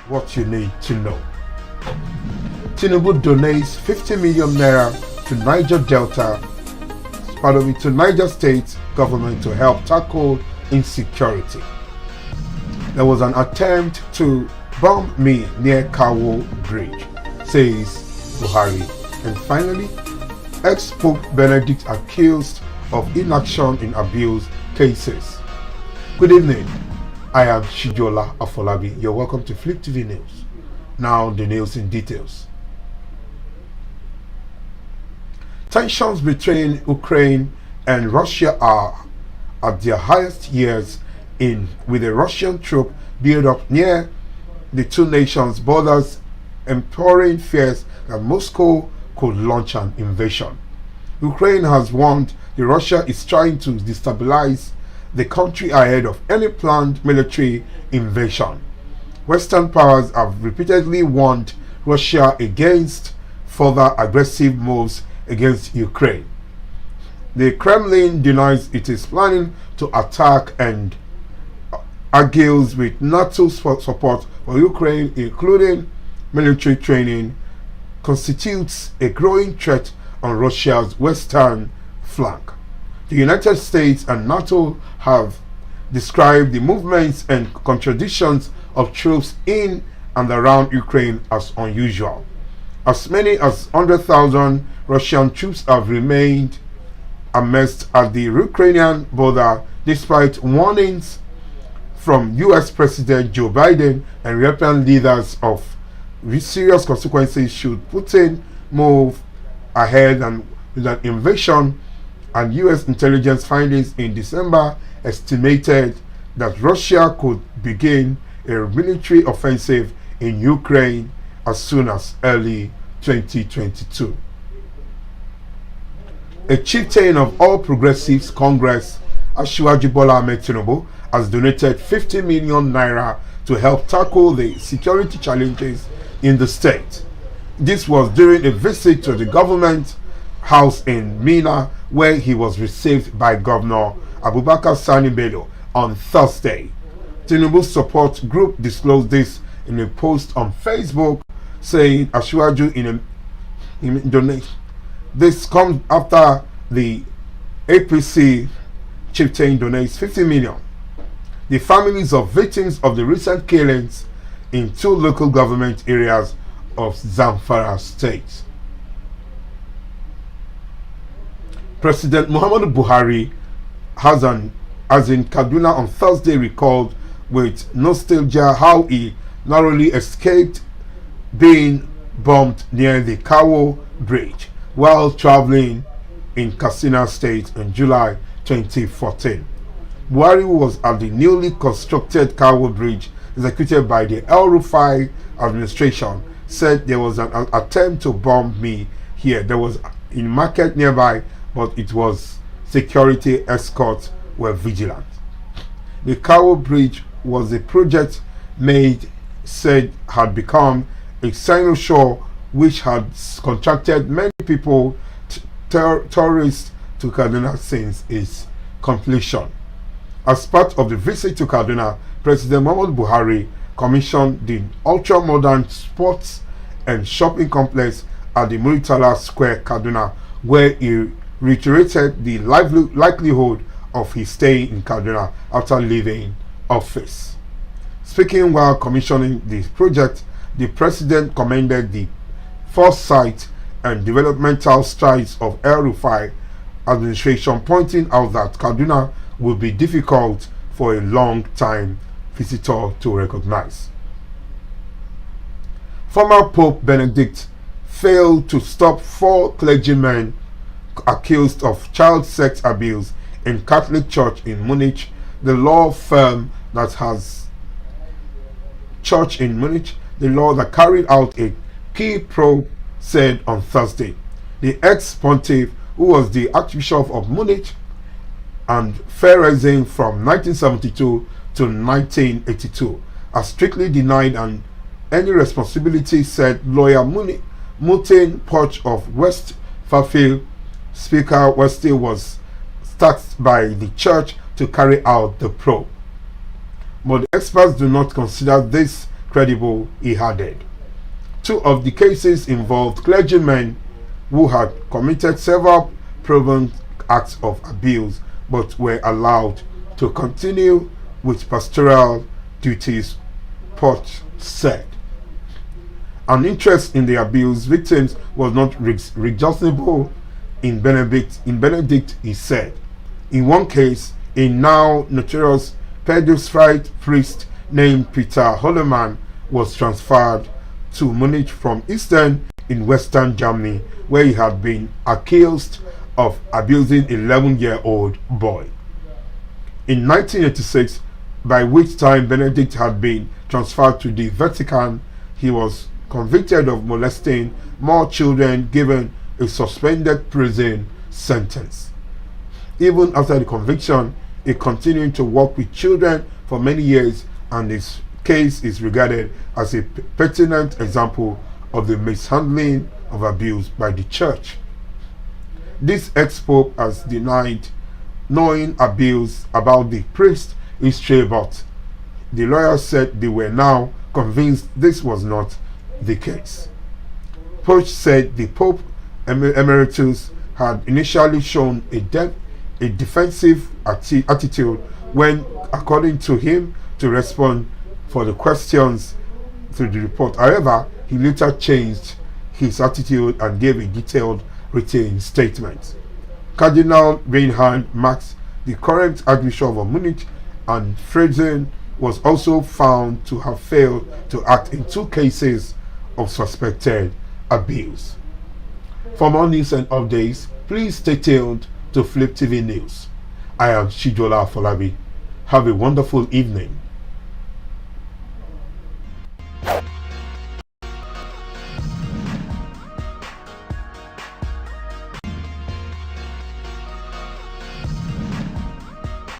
What you need to know. Tinubu donates 50 million naira to Niger Delta, to Niger State government to help tackle insecurity. There was an attempt to bomb me near KANU bridge, says Buhari. And finally, ex-Pope Benedict accused of inaction in abuse cases. Good evening. I am Shijola Afolabi. You're welcome to Fliptv News. Now the news in details. Tensions between Ukraine and Russia are at their highest years with a Russian troop build-up near the two nations' borders, empowering fears that Moscow could launch an invasion. Ukraine has warned that Russia is trying to destabilize the country ahead of any planned military invasion. Western powers have repeatedly warned Russia against further aggressive moves against Ukraine. The Kremlin denies it is planning to attack and argues with NATO's support for Ukraine, including military training, constitutes a growing threat on Russia's western flank. The United States and NATO have described the movements and contradictions of troops in and around Ukraine as unusual. As many as 100,000 Russian troops have remained amassed at the Ukrainian border despite warnings from US President Joe Biden and European leaders of serious consequences should Putin move ahead and with an invasion. And US intelligence findings in December estimated that Russia could begin a military offensive in Ukraine as soon as early 2022. A chieftain of All Progressives Congress, Asiwaju Bola Ahmed Tinubu, has donated 50 million naira to help tackle the security challenges in the state. This was during a visit to the government house in Mina, where he was received by Governor Abubakar Sani Bello on Thursday. Tinubu's support group disclosed this in a post on Facebook, saying Asiwaju in donation. This comes after the APC chieftain donates 50 million. The families of victims of the recent killings in two local government areas of Zamfara state. President Muhammadu Buhari has in Kaduna on Thursday recalled with nostalgia how he narrowly escaped being bombed near the Kawo bridge while traveling in Katsina State in July 2014. Buhari was at the newly constructed Kawo bridge executed by the El Rufai administration, said there was an attempt to bomb me here. There was in market nearby, but it was security escorts were vigilant. The Kawo Bridge was a project said had become a signal which had contracted many people, tourists to Kaduna since its completion. As part of the visit to Kaduna, President Muhammadu Buhari commissioned the ultra-modern sports and shopping complex at the Muritala Square, Kaduna, where he reiterated the likelihood of his stay in Kaduna after leaving office. Speaking while commissioning the project, the president commended the foresight and developmental strides of El Rufai administration, pointing out that Kaduna will be difficult for a long-time visitor to recognize. Former Pope Benedict failed to stop 4 clergymen accused of child sex abuse in Catholic Church in Munich. The law firm that has church in Munich, the law that carried out a key probe, said on Thursday. The ex-pontiff, who was the Archbishop of Munich and Ferezen from 1972 to 1982, has strictly denied any responsibility, said lawyer Mutin Poch of West Fairfield. Speaker Wesley was tasked by the church to carry out the probe. But experts do not consider this credible, he added. Two of the cases involved clergymen who had committed several proven acts of abuse but were allowed to continue with pastoral duties, Port said. An interest in the abuse victims was not reasonable in Benedict, he said. In one case, a now notorious pedophile priest named Peter Holleman was transferred to Munich from Eastern in Western Germany, where he had been accused of abusing an 11-year-old boy. In 1986, by which time Benedict had been transferred to the Vatican, he was convicted of molesting more children, given a suspended prison sentence. Even after the conviction, he continued to work with children for many years, and his case is regarded as a pertinent example of the mishandling of abuse by the church. This ex-pope has denied knowing abuse about the priest's history, but the lawyers said they were now convinced this was not the case. Poch said the Pope Emeritus had initially shown a defensive attitude when, according to him, to respond for the questions to the report. However, he later changed his attitude and gave a detailed written statement. Cardinal Reinhard Marx, the current Archbishop of Munich and Dresden, was also found to have failed to act in two cases of suspected abuse. For more news and updates, please stay tuned to Fliptv News. I am Shijola Folabi. Have a wonderful evening.